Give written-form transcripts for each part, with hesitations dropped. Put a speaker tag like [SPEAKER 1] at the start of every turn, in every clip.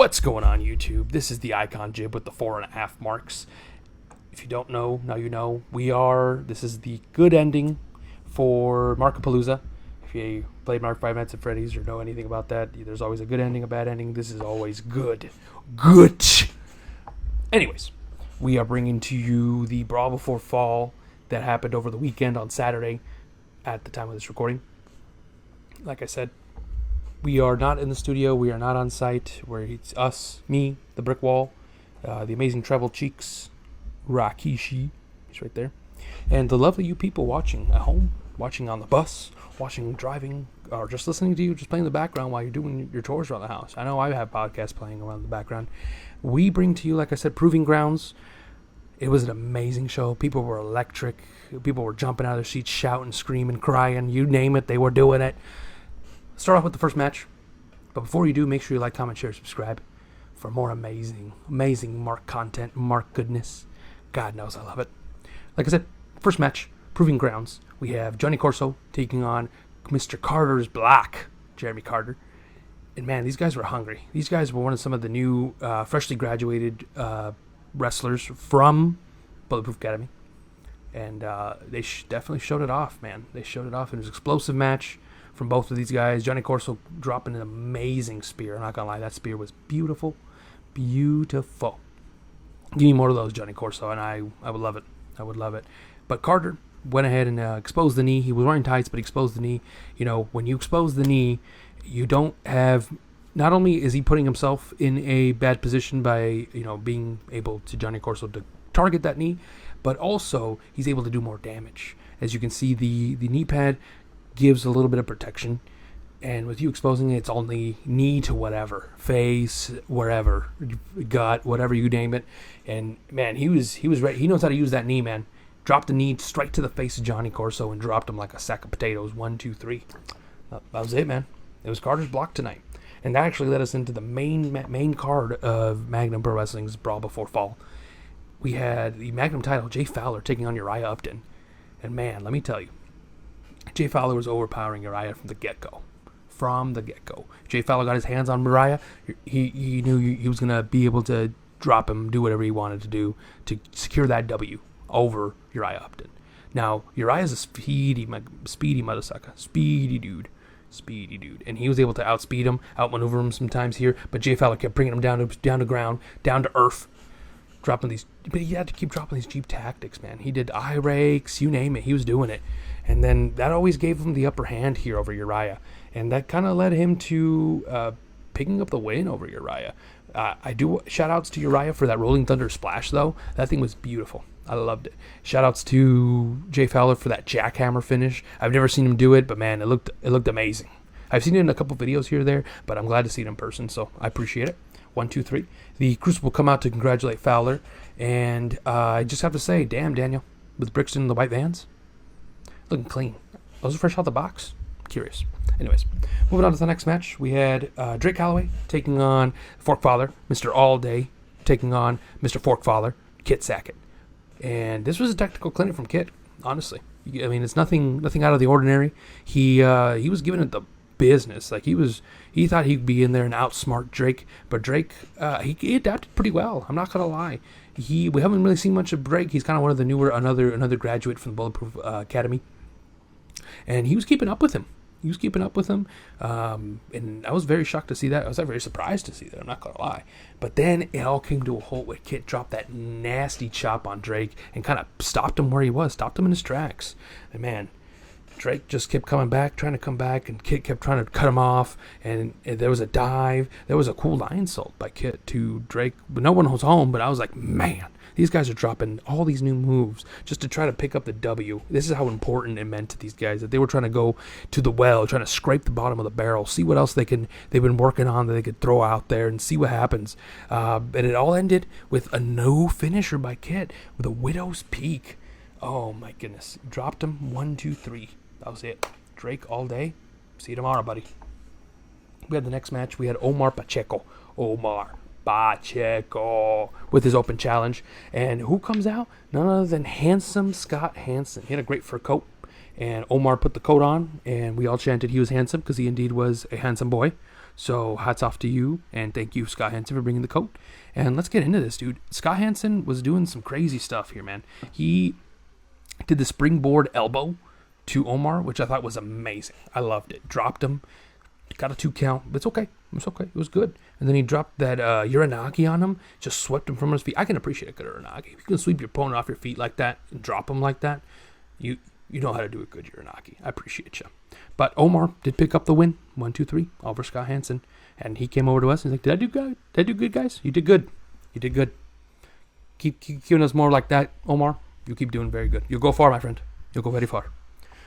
[SPEAKER 1] What's going on, YouTube? This is the Icon Jib with the 4.5 marks. If you don't know, now you know. This is the good ending for Markapalooza. If you played Mark 5 Nights at Freddy's or know anything about that, there's always a good ending, a bad ending. This is always good. Good! Anyways, we are bringing to you the Brawl Before Fall that happened over the weekend on Saturday at the time of this recording. Like I said, we are not in the studio. We are not on site. It's us, me, the brick wall, the amazing treble cheeks, Rakishi, he's right there, and the lovely you people watching at home, watching on the bus, watching driving, or just listening to you, just playing in the background while you're doing your chores around the house. I know I have podcasts playing around in the background. We bring to you, like I said, Proving Grounds. It was an amazing show. People were electric. People were jumping out of their seats, shouting, screaming, crying. You name it, they were doing it. Start off with the first match. But before you do, make sure you like, comment, share, subscribe for more amazing Mark content, Mark goodness. God knows I love it. Like I said, first match, Proving Grounds. We have Johnny Corso taking on Mr. Carter's Black, Jeremy Carter. And man, these guys were hungry. These guys were one of some of the new, freshly graduated wrestlers from Bulletproof Academy. And they definitely showed it off, man. They showed it off. It was an explosive match from both of these guys. Johnny Corso dropping an amazing spear. I'm not going to lie, that spear was beautiful. Beautiful. Give me more of those, Johnny Corso, and I would love it. I would love it. But Carter went ahead and exposed the knee. He was wearing tights, but he exposed the knee. You know, when you expose the knee, you don't have... Not only is he putting himself in a bad position by, being able to, Johnny Corso, to target that knee, but also he's able to do more damage. As you can see, the knee pad gives a little bit of protection, and with you exposing it, it's only knee to whatever, face, wherever, gut, whatever you name it. And man, he was ready. He knows how to use that knee, man. Dropped the knee straight to the face of Johnny Corso and dropped him like a sack of potatoes. 1, 2, 3. That was it, man. It was Carter's Block tonight, and that actually led us into the main card of Magnum Pro Wrestling's Brawl Before Fall. We had the Magnum title, Jay Fowler taking on Uriah Upton, and man, let me tell you, Jay Fowler was overpowering Uriah from the get-go. Jay Fowler got his hands on Uriah. He knew he was going to be able to drop him, do whatever he wanted to do to secure that W over Uriah Upton. Now, Uriah's a speedy motherfucker. Speedy dude. And he was able to outspeed him, outmaneuver him sometimes here, but Jay Fowler kept bringing him down to ground, down to earth. But he had to keep dropping these cheap tactics, man. He did eye rakes, you name it, he was doing it. And then that always gave him the upper hand here over Uriah. And that kind of led him to picking up the win over Uriah. I do shout-outs to Uriah for that Rolling Thunder splash, though. That thing was beautiful. I loved it. Shout-outs to Jay Fowler for that jackhammer finish. I've never seen him do it, but man, it looked amazing. I've seen it in a couple videos here or there, but I'm glad to see it in person, so I appreciate it. 1, 2, 3. The Crucible come out to congratulate Fowler, and I just have to say, damn, Daniel, with Brixton and the white vans, looking clean. Those are fresh out the box. Curious. Anyways, moving on to the next match, we had Drake Calloway taking on Forkfather, Mr. All Day taking on Mr. Forkfather, Kit Sackett. And this was a technical clinic from Kit, honestly. I mean, it's nothing out of the ordinary. He was giving it the business. Like he thought he'd be in there and outsmart Drake, but Drake he adapted pretty well. I'm not gonna lie. We haven't really seen much of Drake. He's kind of one of the newer, another graduate from the Bulletproof Academy, and he was keeping up with him. And I was very shocked to see that. I was very surprised to see that. I'm not gonna lie. But then it all came to a halt when Kit dropped that nasty chop on Drake and kind of stopped him where he was, stopped him in his tracks. And man, Drake just kept trying to come back, and Kit kept trying to cut him off, and there was a dive. There was a cool line salt by Kit to Drake, but no one was home, but I was like, man, these guys are dropping all these new moves just to try to pick up the W. This is how important it meant to these guys, that they were trying to go to the well, trying to scrape the bottom of the barrel, see what else they've been working on that they could throw out there and see what happens. And it all ended with a no finisher by Kit with a Widow's Peak. Oh my goodness. Dropped him 1, 2, 3. That was it. Drake all day. See you tomorrow, buddy. We had the next match. We had Omar Pacheco with his open challenge. And who comes out? None other than handsome Scott Hansen. He had a great fur coat. And Omar put the coat on, and we all chanted he was handsome because he indeed was a handsome boy. So hats off to you, and thank you, Scott Hansen, for bringing the coat. And let's get into this, dude. Scott Hansen was doing some crazy stuff here, man. He did the springboard elbow to Omar, which I thought was amazing. I loved it. Dropped him. Got a 2 count. But it's okay. It's okay. It was good. And then he dropped that Uranagi on him. Just swept him from his feet. I can appreciate a good Uranagi. If you can sweep your opponent off your feet like that and drop him like that, you know how to do a good Uranagi. I appreciate you. But Omar did pick up the win. 1, 2, 3 over Scott Hansen. And he came over to us and was like, Did I do good? Did I do good, guys? You did good. You did good. Keep giving us more like that, Omar. You keep doing very good. You'll go far, my friend. You'll go very far.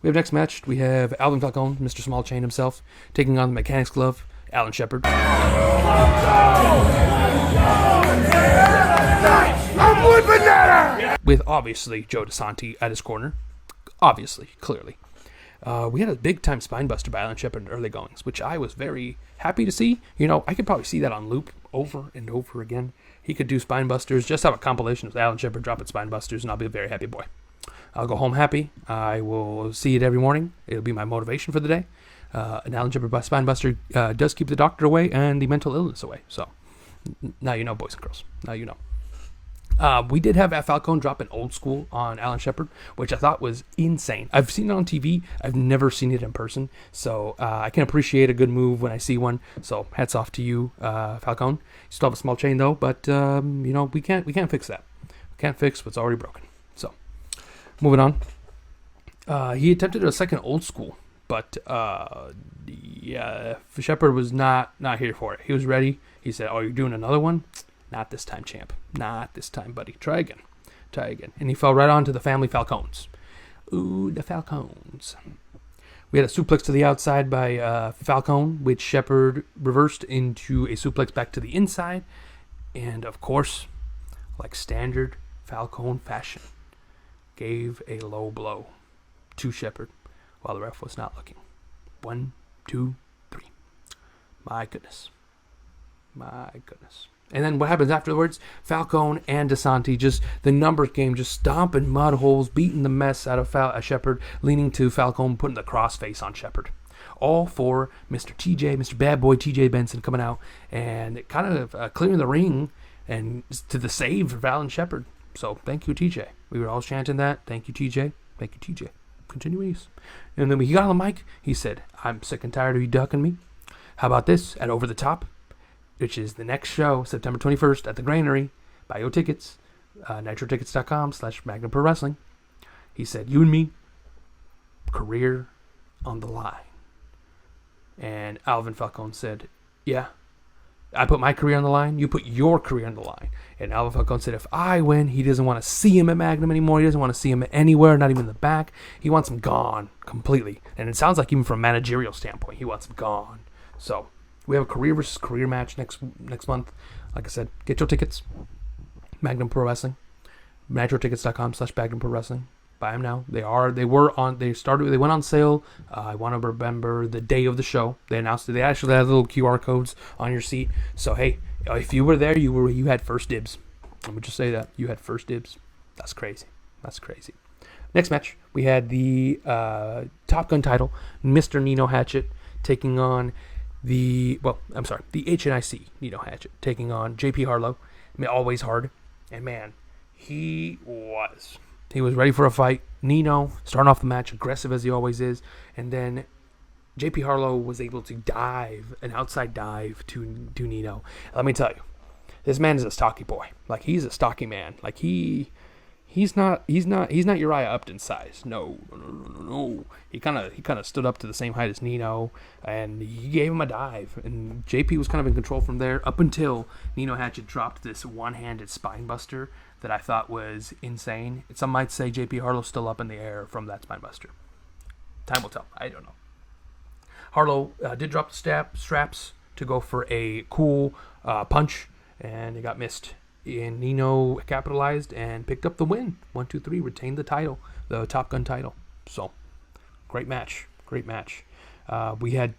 [SPEAKER 1] We have next match. We have Alvin Falcone, Mr. Small Chain himself, taking on the Mechanics Glove, Alan Shepard. I'm whipping that! With obviously Joe DeSanti at his corner. Obviously, clearly. We had a big-time spine buster by Alan Shepard in early goings, which I was very happy to see. You know, I could probably see that on loop over and over again. He could do spine busters, just have a compilation of Alan Shepard dropping spine busters, and I'll be a very happy boy. I'll go home happy. I will see it every morning. It'll be my motivation for the day. An Alan Shepard spine buster does keep the doctor away and the mental illness away. So, now you know, boys and girls. Now you know. We did have Falcone drop an old school on Alan Shepard, which I thought was insane. I've seen it on TV. I've never seen it in person. So I can appreciate a good move when I see one. So hats off to you, Falcone. You still have a small chain though, but you know, we can't fix that. We can't fix what's already broken. So moving on. He attempted a second old school, but yeah, Shepard was not here for it. He was ready. He said, "Oh, you're doing another one? Not this time, champ. Not this time, buddy. Try again. Try again." And he fell right onto the family Falcones. Ooh, the Falcones. We had a suplex to the outside by Falcone, which Shepard reversed into a suplex back to the inside. And, of course, like standard Falcone fashion, gave a low blow to Shepard while the ref was not looking. 1, 2, 3. My goodness. My goodness. And then what happens afterwards? Falcone and DeSanti, just the numbers game, just stomping mud holes, beating the mess out of Shepard, leaning to Falcone, putting the crossface on Shepard. All for Mr. TJ, Mr. Bad Boy TJ Benson coming out and kind of clearing the ring and to the save for Alan Shepard. So thank you, TJ. We were all chanting that. Thank you, TJ. Thank you, TJ. Continuous. And then when he got on the mic, he said, "I'm sick and tired of you ducking me. How about this at Over the Top?" which is the next show, September 21st at the Granary. Buy your tickets, nitrotickets.com/Magnum Pro Wrestling. He said, "You and me, career on the line." And Alvin Falcone said, "Yeah, I put my career on the line, you put your career on the line." And Alvin Falcone said, if I win, he doesn't want to see him at Magnum anymore. He doesn't want to see him anywhere, not even in the back. He wants him gone completely. And it sounds like even from a managerial standpoint, he wants him gone. So we have a career versus career match next month. Like I said, get your tickets. Magnum Pro Wrestling. nitrotickets.com/Magnum Pro Wrestling. Buy them now. They went on sale. I want to remember the day of the show. They announced it. They actually had little QR codes on your seat. So hey, if you were there, you had first dibs. Let me just say that you had first dibs. That's crazy. That's crazy. Next match, we had the Top Gun title, Mr. Nino Hatchet taking on the HNIC Nino Hatchet taking on JP Harlow. I mean, always hard. And man, he was ready for a fight. Nino starting off the match aggressive as he always is, and then JP Harlow was able to dive, an outside dive to Nino. Let me tell you, this man is a stocky boy. Like, he's a stocky man. Like, he's not Uriah Upton size. No. He kind of stood up to the same height as Nino, and he gave him a dive. And JP was kind of in control from there up until Nino Hatchet dropped this one-handed spine buster that I thought was insane. Some might say JP Harlow's still up in the air from that spine buster. Time will tell. I don't know. Harlow did drop the straps to go for a cool punch, and it got missed. And Nino capitalized and picked up the win. 1, 2, 3, retained the title, the Top Gun title. So, great match. We had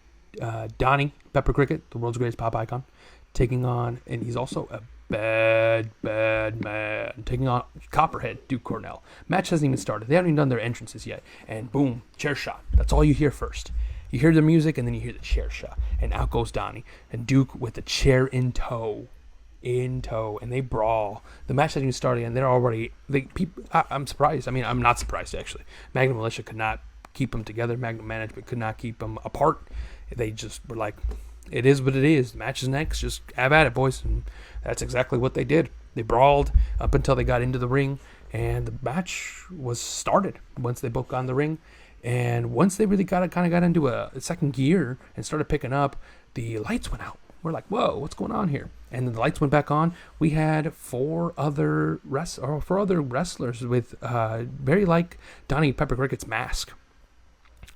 [SPEAKER 1] Donnie Pepper Cricket, the world's greatest pop icon, taking on, and he's also a Bad man. Taking on Copperhead, Duke Cornell. Match hasn't even started. They haven't even done their entrances yet. And boom, chair shot. That's all you hear first. You hear the music, and then you hear the chair shot. And out goes Donnie. And Duke with the chair in tow. And they brawl. The match hasn't even started, and they're already... I'm surprised. I mean, I'm not surprised, actually. Magnum Militia could not keep them together. Magnum Management could not keep them apart. They just were like, it is what it is. The match is next. Just have at it, boys. And that's exactly what they did. They brawled up until they got into the ring, and the match was started once they both got in the ring. And once they really got into a second gear and started picking up, the lights went out. We're like, whoa, what's going on here? And then the lights went back on. We had four other wrestlers with very like Donnie Pepper Cricket's mask.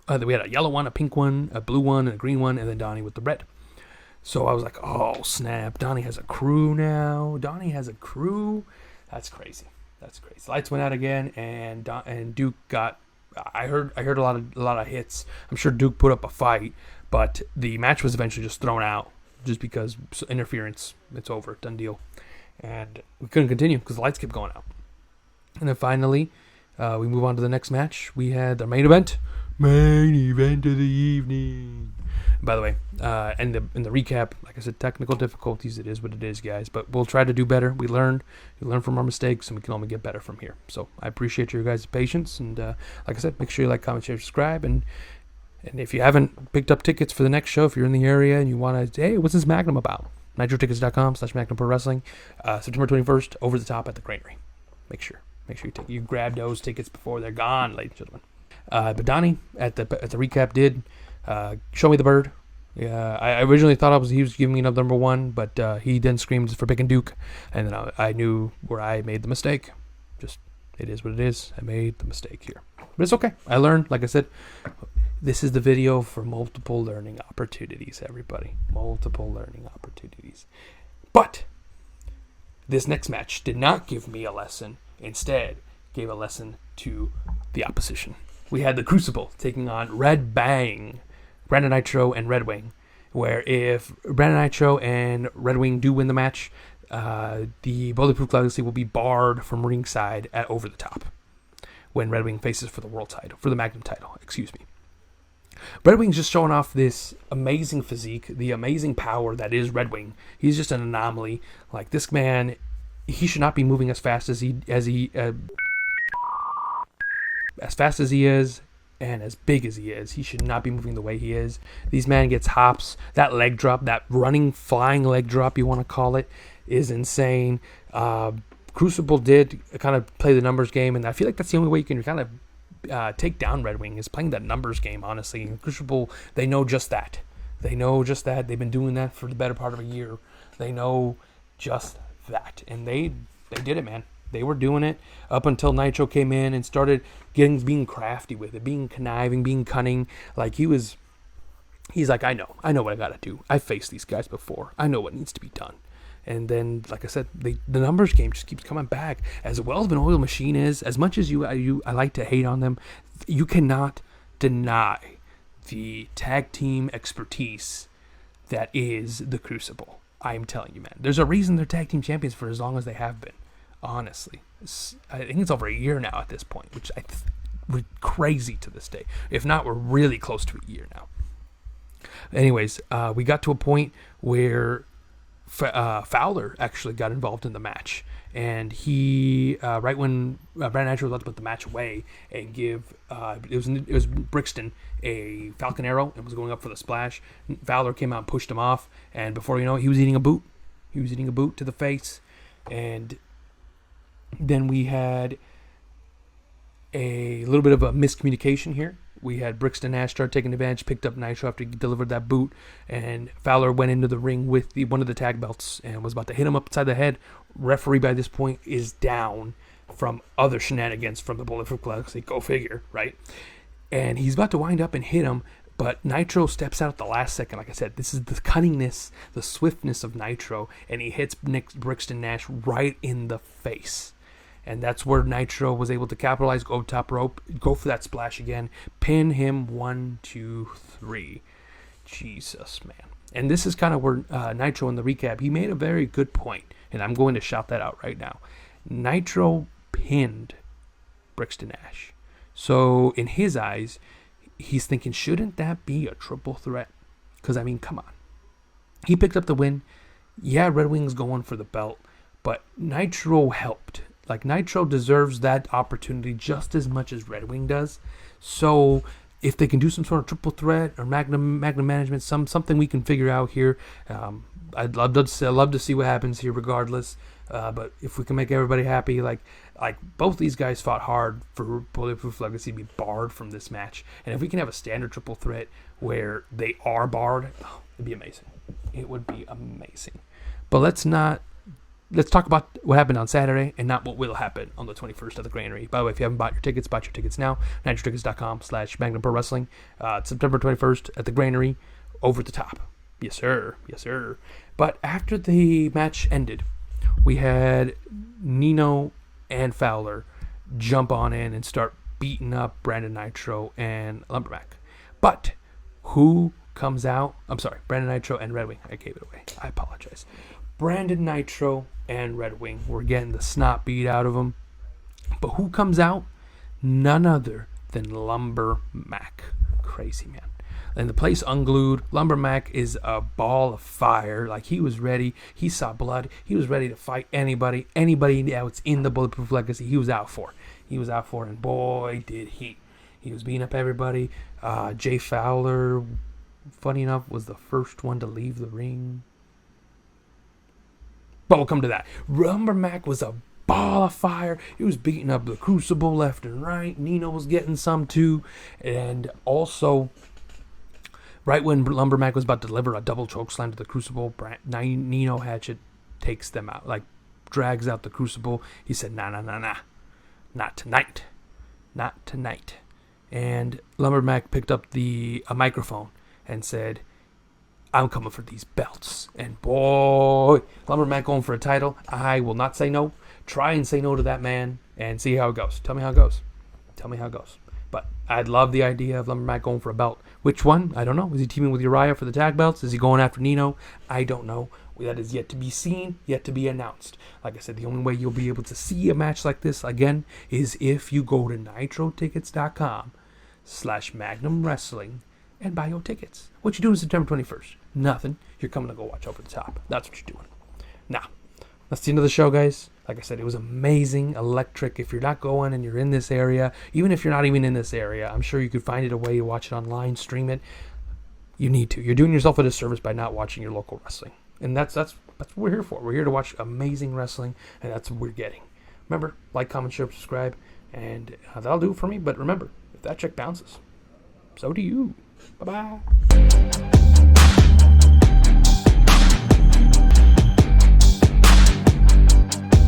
[SPEAKER 1] We had a yellow one, a pink one, a blue one, and a green one, and then Donnie with the red. So I was like, oh, snap. Donnie has a crew now. That's crazy. The lights went out again, and Duke got... I heard a lot of hits. I'm sure Duke put up a fight, but the match was eventually just thrown out just because interference. It's over, done deal. And we couldn't continue because the lights kept going out. And then finally, we move on to the next match. We had the main event of the evening. By the way, in the recap, like I said, technical difficulties. It is what it is, guys. But we'll try to do better. We learn from our mistakes, and we can only get better from here. So I appreciate your guys' patience. And like I said, make sure you like, comment, share, subscribe. And if you haven't picked up tickets for the next show, if you're in the area and you want to, hey, what's this Magnum about? NitroTickets.com/Magnum Pro Wrestling. September 21st, over the top at the Granary. Make sure you grab those tickets before they're gone, ladies and gentlemen. But Donnie at the recap did show me the bird. Yeah, I originally thought he was giving me number one, but he then screamed for picking Duke, and then I knew where I made the mistake. Just, it is what it is. I made the mistake here, but it's okay. I learned. Like I said, this is the video for multiple learning opportunities, everybody. Multiple learning opportunities. But this next match did not give me a lesson. Instead, gave a lesson to the opposition. We had the Crucible taking on Red Bang, Brandon Nitro and Red Wing, where if Brandon Nitro and Red Wing do win the match, the Bulletproof Legacy will be barred from ringside at Over the Top when Red Wing faces for the Magnum title, excuse me. Red Wing's just showing off this amazing physique, the amazing power that is Red Wing. He's just an anomaly. Like, this man, he should not be moving as fast as he is and as big as he is. He should not be moving the way he is. These man gets hops. That leg drop, that running, flying leg drop, you want to call it, is insane. Crucible did kind of play the numbers game, and I feel like that's the only way you can kind of take down Red Wing, is playing that numbers game, honestly. And Crucible, they know just that. They've been doing that for the better part of a year. They know just that. And they did it, man. They were doing it up until Nitro came in and started being crafty with it, being conniving, being cunning. Like, he's like, I know what I got to do. I've faced these guys before. I know what needs to be done. And then, like I said, the numbers game just keeps coming back. As well as an oil machine is, as much as I like to hate on them, you cannot deny the tag team expertise that is the Crucible. I am telling you, man. There's a reason they're tag team champions for as long as they have been. Honestly, I think it's over a year now at this point, which we're crazy to this day. If not, we're really close to a year now. Anyways, we got to a point where Fowler actually got involved in the match, and he right when Brandon Nitro was about to put the match away and give it was Brixton a Falcon Arrow and was going up for the splash. Fowler came out and pushed him off, and before you know it, he was eating a boot. He was eating a boot to the face, and then we had a little bit of a miscommunication here. We had Brixton Nash start taking advantage, picked up Nitro after he delivered that boot, and Fowler went into the ring with one of the tag belts and was about to hit him upside the head. Referee by this point is down from other shenanigans from the Bulletproof Legacy. Go figure, right? And he's about to wind up and hit him, but Nitro steps out at the last second. Like I said, this is the cunningness, the swiftness of Nitro, and he hits Brixton Nash right in the face. And that's where Nitro was able to capitalize, go top rope, go for that splash again, pin him 1, 2, 3. Jesus, man. And this is kind of where Nitro in the recap, he made a very good point, and I'm going to shout that out right now. Nitro pinned Brixton Nash. So in his eyes, he's thinking, shouldn't that be a triple threat? Because, I mean, come on. He picked up the win. Yeah, Red Wings going for the belt, but Nitro helped. Like, Nitro deserves that opportunity just as much as Red Wing does. So if they can do some sort of triple threat or Magnum management, something we can figure out here, I'd love to see what happens here regardless. But if we can make everybody happy, like both these guys fought hard for Bulletproof Legacy to be barred from this match. And if we can have a standard triple threat where they are barred, it'd be amazing. It would be amazing. But let's talk about what happened on Saturday and not what will happen on the 21st at the Granary. By the way, if you haven't bought your tickets now. NitroTickets.com/Magnum Pro Wrestling. September 21st at the Granary. Over the top. Yes, sir. Yes, sir. But after the match ended, we had Nino and Fowler jump on in and start beating up Brandon Nitro and Lumbermack. But who comes out? I'm sorry, Brandon Nitro and Red Wing. I gave it away. I apologize. Brandon Nitro and Red Wing were getting the snot beat out of them. But who comes out? None other than Lumbermack. Crazy, man. And the place unglued. Lumbermack is a ball of fire. Like, he was ready. He saw blood. He was ready to fight anybody. Anybody that's in the Bulletproof Legacy, he was out for. And boy, did he. He was beating up everybody. Jay Fowler, funny enough, was the first one to leave the ring. But we'll come to that. Lumbermack was a ball of fire. He was beating up the Crucible left and right. Nino was getting some too. And also, right when Lumbermack was about to deliver a double choke slam to the Crucible, Nino Hatchet takes them out. Like, drags out the Crucible. He said, nah. Not tonight. Not tonight. And Lumbermack picked up a microphone and said, I'm coming for these belts. And boy, Lumbermack going for a title. I will not say no. Try and say no to that man and see how it goes. Tell me how it goes. But I'd love the idea of Lumbermack going for a belt. Which one? I don't know. Is he teaming with Uriah for the tag belts? Is he going after Nino? I don't know. That is yet to be seen, yet to be announced. Like I said, the only way you'll be able to see a match like this again is if you go to NitroTickets.com/Magnum Wrestling and buy your tickets. What you doing September 21st? Nothing. You're coming to go watch Over the Top. That's what you're doing. Now, that's the end of the show, guys. Like I said, it was amazing, electric. If you're not going and you're in this area, even if you're not even in this area, I'm sure you could find a way to watch it online, stream it. You need to. You're doing yourself a disservice by not watching your local wrestling. And that's what we're here for. We're here to watch amazing wrestling, and that's what we're getting. Remember, like, comment, share, subscribe, and that'll do it for me. But remember, if that check bounces, so do you. Bye-bye.